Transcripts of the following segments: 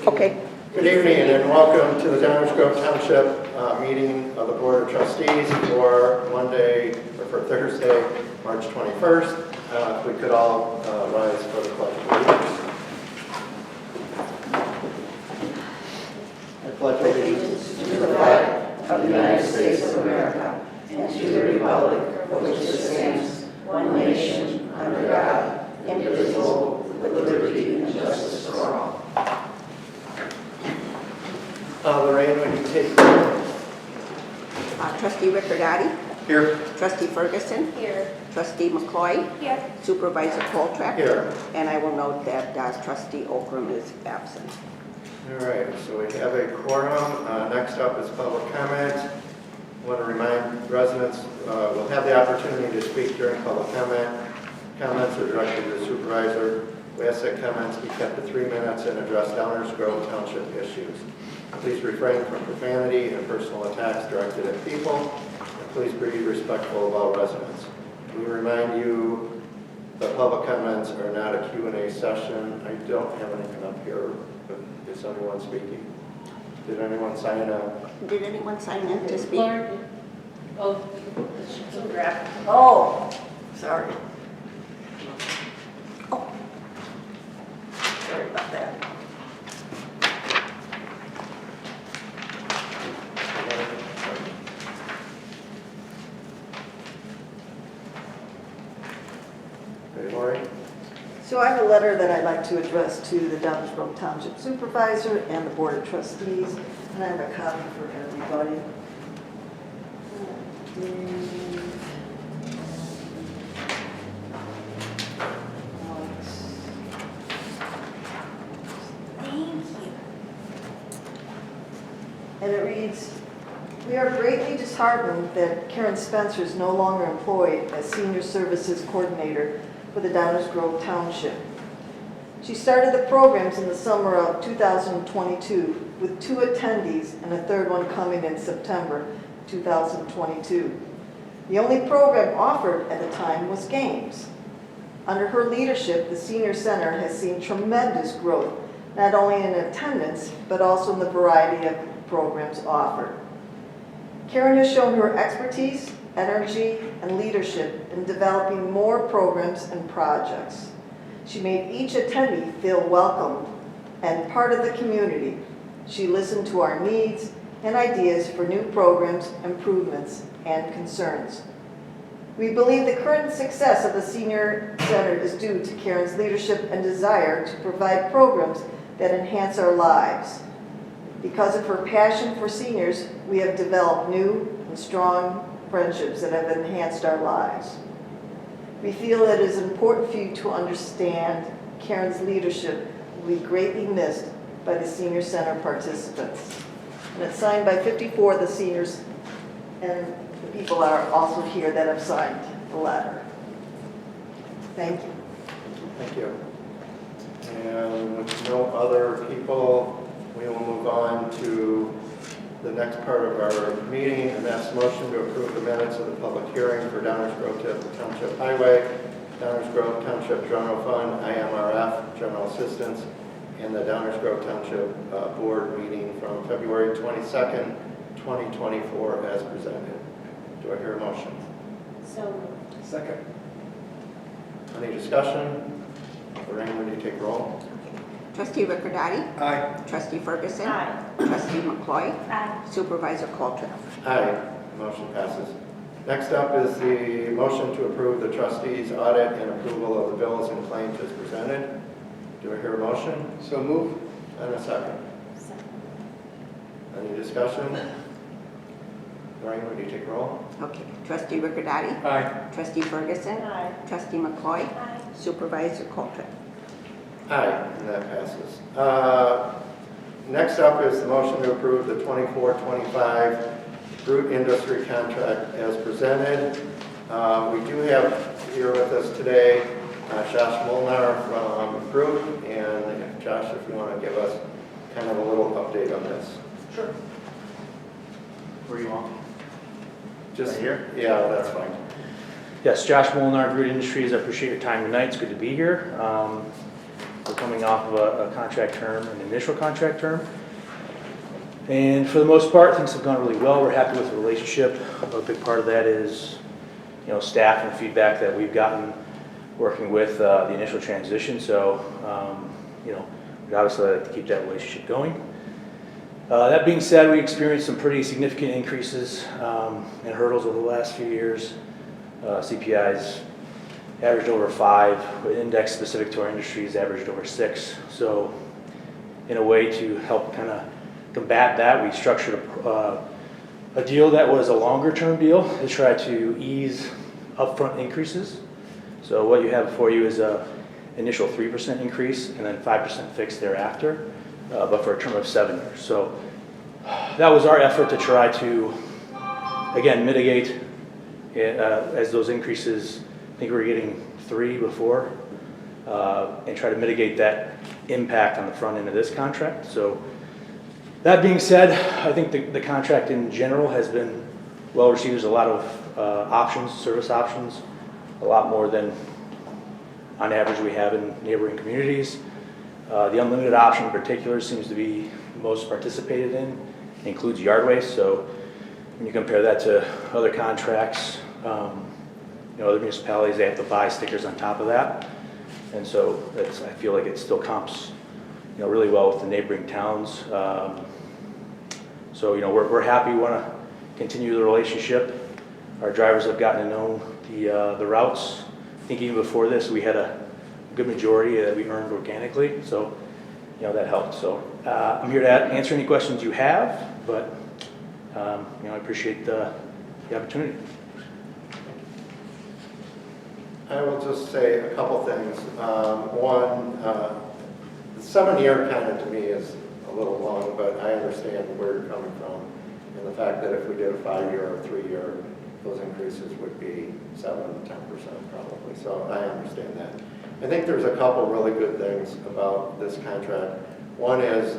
Okay. Good evening and welcome to the Downers Grove Township meeting of the Board of Trustees for Thursday, March 21st. If we could all rise for the pledge of allegiance. I pledge allegiance to the flag of the United States of America and to the republic for which it stands, one nation, under God, indivisible, with liberty and justice for all. Lorraine, would you take the roll? Trustee Riccardotti? Here. Trustee Ferguson? Here. Trustee McCloy? Here. Supervisor Coltrane? Here. And I will note that Trustee Okram is absent. All right, so we have a quorum. Next up is public comment. I want to remind residents will have the opportunity to speak during public comment. Comments are directed to the supervisor. We ask that comments be kept to 3 minutes and address Downers Grove Township issues. Please refrain from profanity and personal attacks directed at people. And please be respectful of all residents. We remind you that public comments are not a Q&A session. I don't have anything up here. But is anyone speaking? Did anyone sign up? Did anyone sign in to speak? Oh, Sorry. Oh, sorry about that. Okay, Lori? So I have a letter that I'd like to address to the Downers Grove Township Supervisor and the Board of Trustees, and I have a copy for everybody. thank you. And it reads, "We are greatly disheartened that Karen Spencer is no longer employed as Senior Services Coordinator for the Downers Grove Township. She started the programs in the summer of 2022 with 2 attendees and a third one coming in September 2022. The only program offered at the time was games. Under her leadership, the Senior Center has seen tremendous growth, not only in attendance, but also in the variety of programs offered. Karen has shown her expertise, energy, and leadership in developing more programs and projects. She made each attendee feel welcome and part of the community. She listened to our needs and ideas for new programs, improvements, and concerns. We believe the current success of the Senior Center is due to Karen's leadership and desire to provide programs that enhance our lives. Because of her passion for seniors, we have developed new and strong friendships that have enhanced our lives. We feel it is important for you to understand Karen's leadership will be greatly missed by the Senior Center participants." And it's signed by 54 of the seniors, and the people are also here that have signed the letter. Thank you. Thank you. And with no other people, we will move on to the next part of our meeting, and that's motion to approve the minutes of the public hearing for Downers Grove Township Highway, Downers Grove Township General Fund, IMRF, General Assistance, and the Downers Grove Township Board meeting from February 22nd, 2024 as presented. Do I hear a motion? So, Second. Any discussion? Lorraine, would you take roll? Trustee Riccardotti? Aye. Trustee Ferguson? aye. Trustee McCloy? Aye. Supervisor Coltrane? Aye. Motion passes. Next up is the motion to approve the trustees' audit and approval of the bills and claims as presented. Do I hear a motion? So move. And a second. Any discussion? Lorraine, would you take roll? Okay. Trustee Riccardotti? Aye. Trustee Ferguson? Aye. Trustee McCloy? Aye. Supervisor Coltrane? Aye, and that passes. Next up is the motion to approve the 24-25 Root Industry contract as presented. We do have here with us today Josh Molnar from Root, and Josh, if you want to give us kind of a little update on this. Sure. Where you want? Just Right here? Yeah, that's fine. Yes, Josh Molnar, Root Industries. I appreciate your time tonight. It's good to be here. We're coming off of a contract term, an initial contract term. And for the most part, things have gone really well. We're happy with the relationship. A big part of that is, staff and feedback that we've gotten working with the initial transition. So, we'd obviously like to keep that relationship going. That being said, we experienced some pretty significant increases and hurdles over the last few years. CPI's averaged over 5, but index specific to our industries averaged over 6. So in a way to help kind of combat that, we structured a deal that was a longer term deal to try to ease upfront increases. So what you have before you is a initial 3% increase and then 5% fixed thereafter, but for a term of 7 years. So that was our effort to try to, again, mitigate as those increases. I think we were getting 3 before, and try to mitigate that impact on the front end of this contract. So that being said, I think the contract in general has been well received. There's a lot of options, service options, a lot more than on average we have in neighboring communities. The unlimited option in particular seems to be most participated in. It includes yard waste. So when you compare that to other contracts, other municipalities, they have to buy stickers on top of that. And so I feel like it still comps, really well with the neighboring towns. So we're happy. We want to continue the relationship. Our drivers have gotten to know the routes. I think even before this, we had a good majority that we earned organically. So that helped. So I'm here to answer any questions you have, but I appreciate the opportunity. I will just say a couple things. One, the 7-year kind of to me is a little long, but I understand where you're coming from. And the fact that if we did a 5-year or 3-year, those increases would be 7 to 10% probably. So I understand that. I think there's a couple really good things about this contract. One is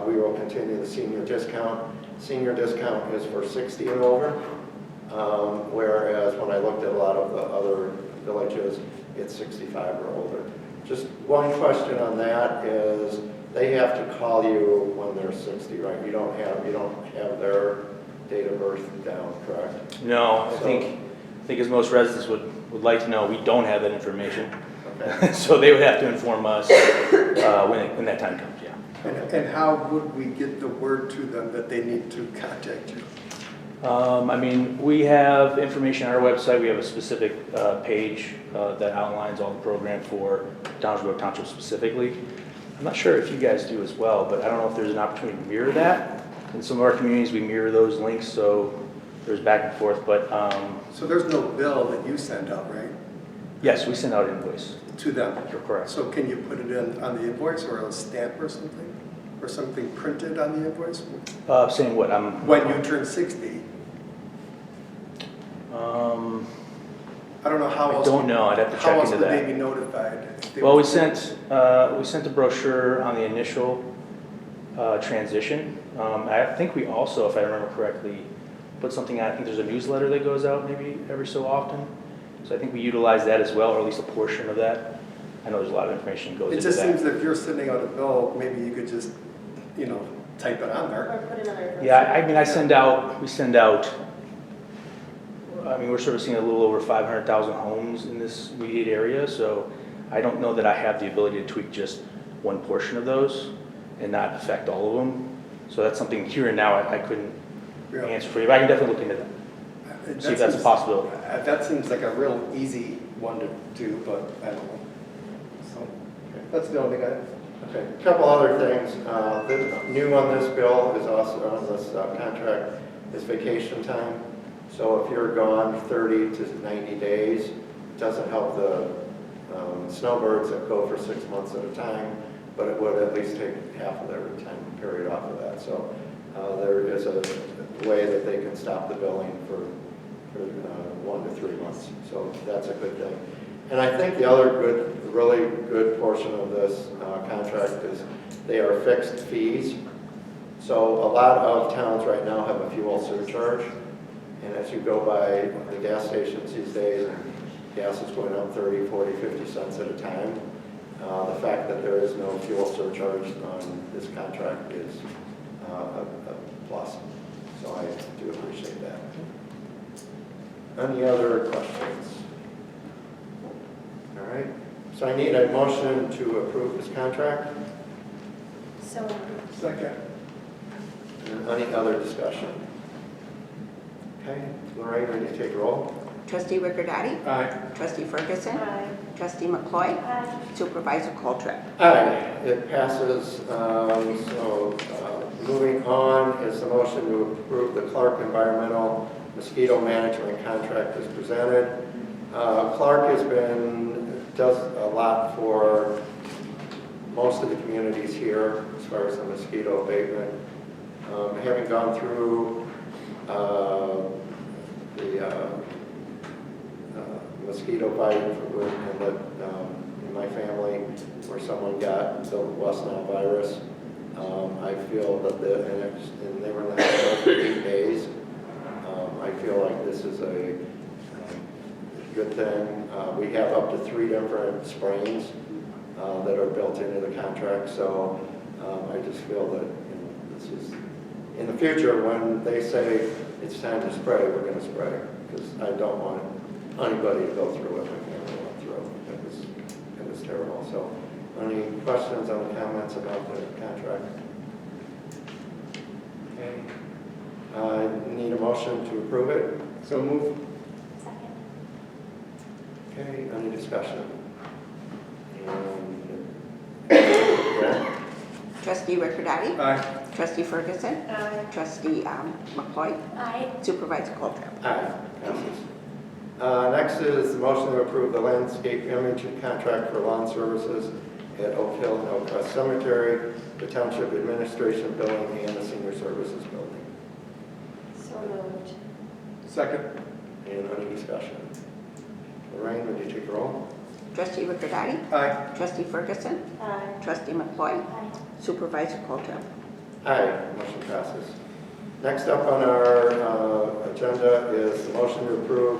we will continue the senior discount. Senior discount is for 60 and over, whereas when I looked at a lot of the other villages, it's 65 or older. Just one question on that is they have to call you when they're 60, right? You don't have their date of birth down, correct? No, I think as most residents would like to know, we don't have that information. Okay. So they would have to inform us when that time comes, yeah. And how would we get the word to them that they need to contact you? We have information on our website. We have a specific page that outlines all the program for Township specifically. I'm not sure if you guys do as well, but I don't know if there's an opportunity to mirror that. In some of our communities, we mirror those links, so there's back and forth. But so there's no bill that you send out, right? Yes, we send out an invoice. To them? You're correct. So can you put it in on the invoice or a stamp or something? Or something printed on the invoice? Saying what? When you turn 60. I don't know how else. I don't know. I'd have to check into that. How else would they be notified? Well, we sent a brochure on the initial transition. I think we also, if I remember correctly, put something out. I think there's a newsletter that goes out maybe every so often. So I think we utilize that as well, or at least a portion of that. I know there's a lot of information that goes into that. It just seems that if you're sending out a bill, maybe you could just, type it on there. Or put it on our. Yeah, we send out, we're servicing a little over 500,000 homes in this immediate area, so I don't know that I have the ability to tweak just one portion of those and not affect all of them. So that's something here and now I couldn't answer for you, but I can definitely look into that. See if that's a possibility. That seems like a real easy one to do, but I don't know. So that's the only thing I have. Okay, a couple other things. New on this bill is also on this contract is vacation time. So if you're gone 30 to 90 days, it doesn't help the snowbirds that go for 6 months at a time, but it would at least take half of their time period off of that. So there is a way that they can stop the billing for 1 to 3 months. So that's a good thing. And I think the other really good portion of this contract is they are fixed fees. So a lot of towns right now have a fuel surcharge. And as you go by the gas stations these days, gas is going up 30, 40, 50 cents at a time. The fact that there is no fuel surcharge on this contract is a plus. So I do appreciate that. Any other questions? All right. So I need a motion to approve this contract. So moved. Second. And any other discussion? Okay, Lorraine, ready to take roll? Trustee Ricordati? Aye. Trustee Ferguson? Aye. Trustee McCoy? Aye. Supervisor Coltrip? Aye, it passes. Moving on is the motion to approve the Clark Environmental Mosquito Management Contract as presented. Clark does a lot for most of the communities here as far as the mosquito abatement. Having gone through the mosquito bite in my family where someone got the West Nile virus, I feel that and they were in the hospital for 8 days. I feel like this is a good thing. We have up to 3 different sprains that are built into the contract, so I just feel that this is, in the future, when they say it's time to spray, we're going to spray, because I don't want anybody to go through what my family went through. It was terrible. So, any questions or comments about the contract? Okay. Need a motion to approve it? So move. Second. Okay, any discussion? Yeah. Trustee Ricordati? Aye. Trustee Ferguson? Aye. Trustee McCoy? Aye. Supervisor Coltrip? Aye, passes. Next is the motion to approve the landscape imaging contract for lawn services at Oak Hill and Oak Crest Cemetery, the Township Administration Building, and the Senior Services Building. So moved. Second. And any discussion? Lorraine, would you take the roll? Trustee Ricordati? Aye. Trustee Ferguson? Aye. Trustee McCoy? Aye. Supervisor Coltrip? Aye, motion passes. Next up on our agenda is the motion to approve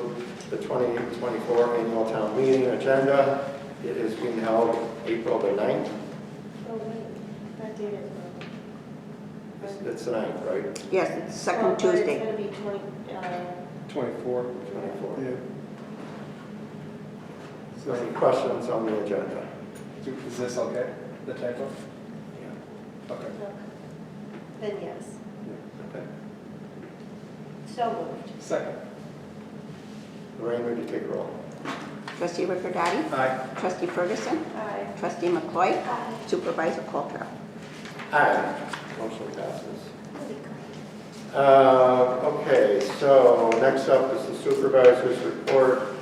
the 2024 annual town meeting agenda. It is being held April the 9th. Oh, wait, that date is wrong. It's the 9th, right? Yes, it's second But Tuesday. It's going to be 24. 24. Yeah. So any questions on the agenda? Is this okay? The typo? Yeah. Okay. Then yes. Okay. So moved. Second. Lorraine, would you take roll? Trustee Ricordati? Aye. Trustee Ferguson? Aye. Trustee McCoy? Aye. Supervisor Coltrip? Aye. Motion passes. Okay, so next up is the supervisor's report.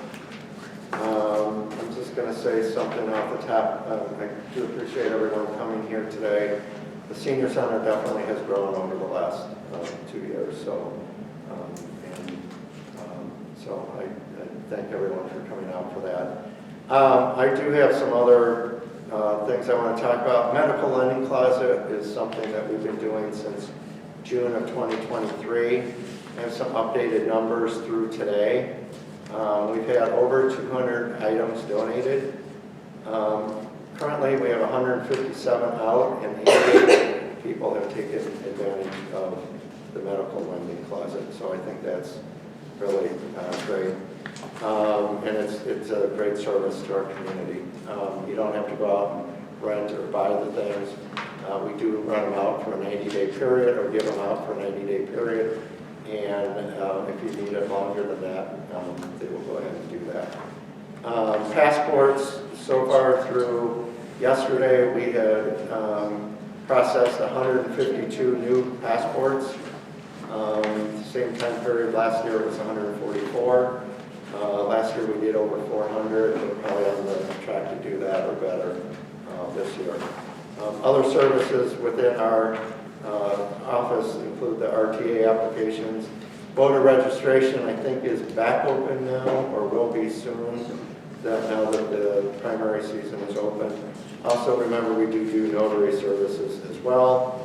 I'm just going to say something off the top. I do appreciate everyone coming here today. The senior center definitely has grown over the last 2 years, so I thank everyone for coming out for that. I do have some other things I want to talk about. Medical lending closet is something that we've been doing since June of 2023. I have some updated numbers through today. We've had over 200 items donated. Currently, we have 157 out, and 88 people have taken advantage of the medical lending closet. So I think that's really great. And it's a great service to our community. You don't have to go out and rent or buy the things. We do run them out for a 90-day period or give them out for a 90-day period. And if you need it longer than that, they will go ahead and do that. Passports, so far through yesterday, we had processed 152 new passports. Same time period last year was 144. Last year we did over 400. We're probably on the track to do that or better this year. Other services within our office include the RTA applications. Voter registration, I think, is back open now or will be soon, now that the primary season is open. Also, remember, we do notary services as well.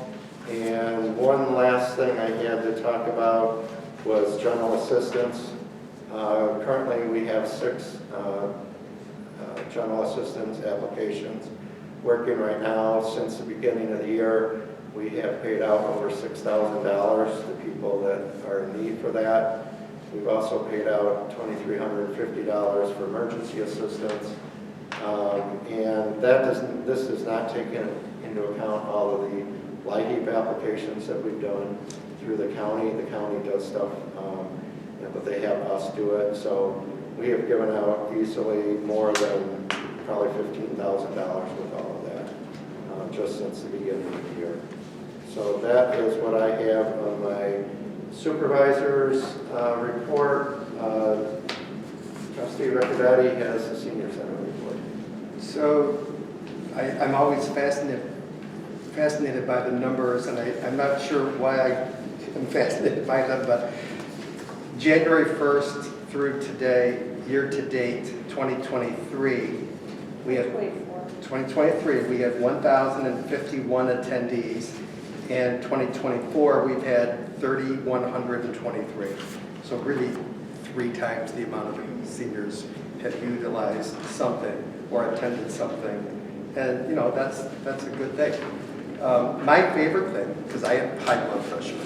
And one last thing I had to talk about was general assistance. Currently, we have 6 general assistance applications. working right now. Since the beginning of the year, we have paid out over $6,000 to people that are in need for that. We've also paid out $2,350 for emergency assistance. And this does not take into account all of the LIHEAP applications that we've done through the county. The county does stuff, but they have us do it. So we have given out easily more than probably $15,000 with all of that, just since the beginning of the year. So that is what I have on my supervisor's report. Trustee Riccadetti has the senior center report. So I'm always fascinated by the numbers, and I'm not sure why I'm fascinated by them, but January 1st through today, year to date, 2023, we have 2023, we had 1,051 attendees, and 2024, we've had 3,123. So really 3 times the amount of seniors have utilized something or attended something. And you know, that's a good thing. My favorite thing, because I have high blood pressure,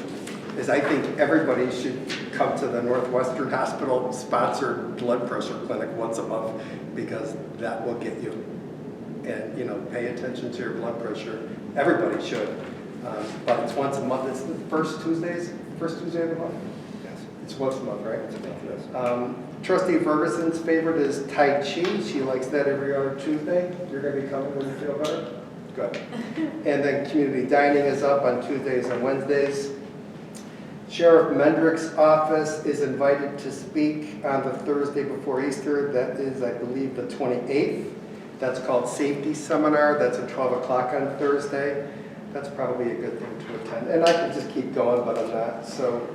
is I think everybody should come to the Northwestern Hospital sponsored blood pressure clinic once a month, because that will get you. And you know, pay attention to your blood pressure. Everybody should. But it's once a month. It's the first Tuesday of the month? Yes. It's once a month, right? Yes. Trustee Ferguson's favorite is Tai Chi. She likes that every other Tuesday. You're going to be coming when you feel better? Good. And then community dining is up on Tuesdays and Wednesdays. Sheriff Mendrick's office is invited to speak on the Thursday before Easter. That is, I believe, the 28th. That's called Safety Seminar. That's at 12 o'clock on Thursday. That's probably a good thing to attend. And I could just keep going, but I'm not. So,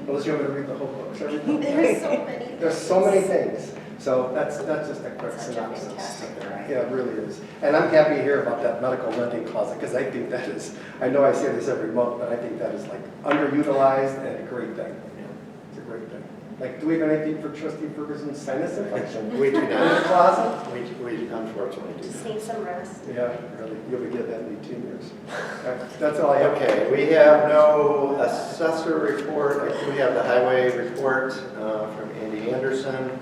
unless you want me to read the whole book. There's so many. There's so many things. So that's just a quick Such a synopsis. fantastic variety. Yeah, it really is. And I'm happy to hear about that medical lending closet, because I think that is, I know I say this every month, but I think that is like underutilized and a great thing. It's a great thing. Like, do we have anything for Trustee Ferguson's sinus infection? We do In the not. closet? We unfortunately do Just not. need some rest. Yeah, really. You'll be getting that in 18 years. That's all I have. Okay, we have no assessor report. We have the highway report from Andy Anderson.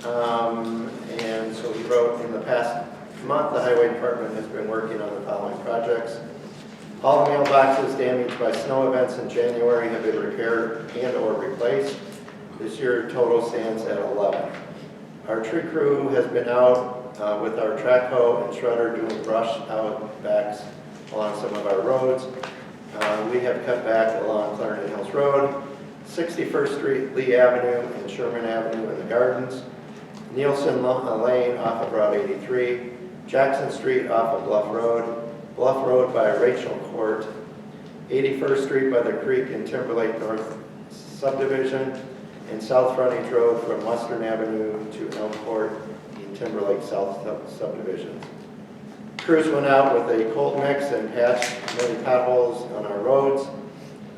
And so he wrote, in the past month, the highway department has been working on the following projects. All the mailboxes damaged by snow events in January have been repaired and or replaced. This year total stands at 11. Our tree crew has been out with our track hoe and shredder doing brush out backs along some of our roads. We have cut back along Clarendon Hills Road, 61st Street, Lee Avenue, and Sherman Avenue in the Gardens, Nielsen Lane off of Route 83, Jackson Street off of Bluff Road by Rachel Court, 81st Street by the Creek and Timberlake North Subdivision, and South Frontage Road from Western Avenue to Elm Court in Timberlake South Subdivisions. Crews went out with a cold mix and patched many potholes on our roads.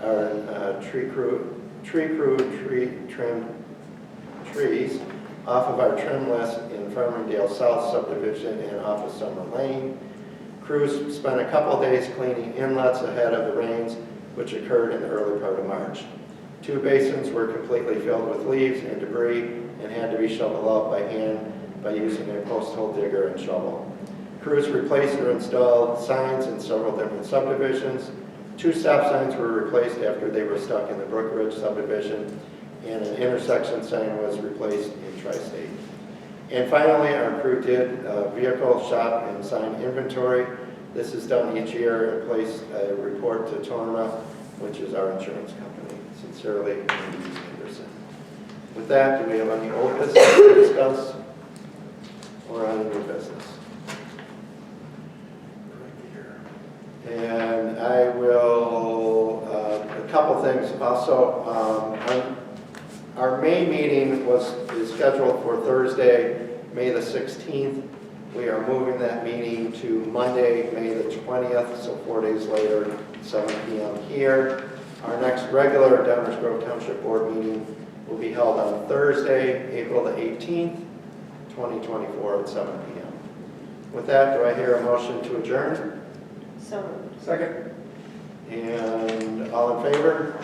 Our tree crew trimmed trees off of our trim list in Farmingdale South Subdivision and off of Summer Lane. Crews spent a couple days cleaning inlets ahead of the rains, which occurred in the early part of March. 2 basins were completely filled with leaves and debris and had to be shoveled out by hand by using a post hole digger and shovel. Crews replaced or installed signs in several different subdivisions. 2 stop signs were replaced after they were stuck in the Brook Ridge subdivision, and an intersection sign was replaced in Tri-State. And finally, our crew did vehicle shop and sign inventory. This is done each year and placed a report to Torma, which is our insurance company. Sincerely, Andy Anderson. With that, do we have any old business to discuss or any new business? And I will, a couple things also. Our May meeting is scheduled for Thursday, May the 16th. We are moving that meeting to Monday, May the 20th, so 4 days later, 7 p.m. here. Our next regular Downers Grove Township Board meeting will be held on Thursday, April the 18th, 2024 at 7 p.m. With that, do I hear a motion to adjourn? So moved. Second. And all in favor?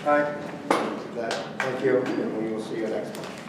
Aye. Thank you, and we will see you next month.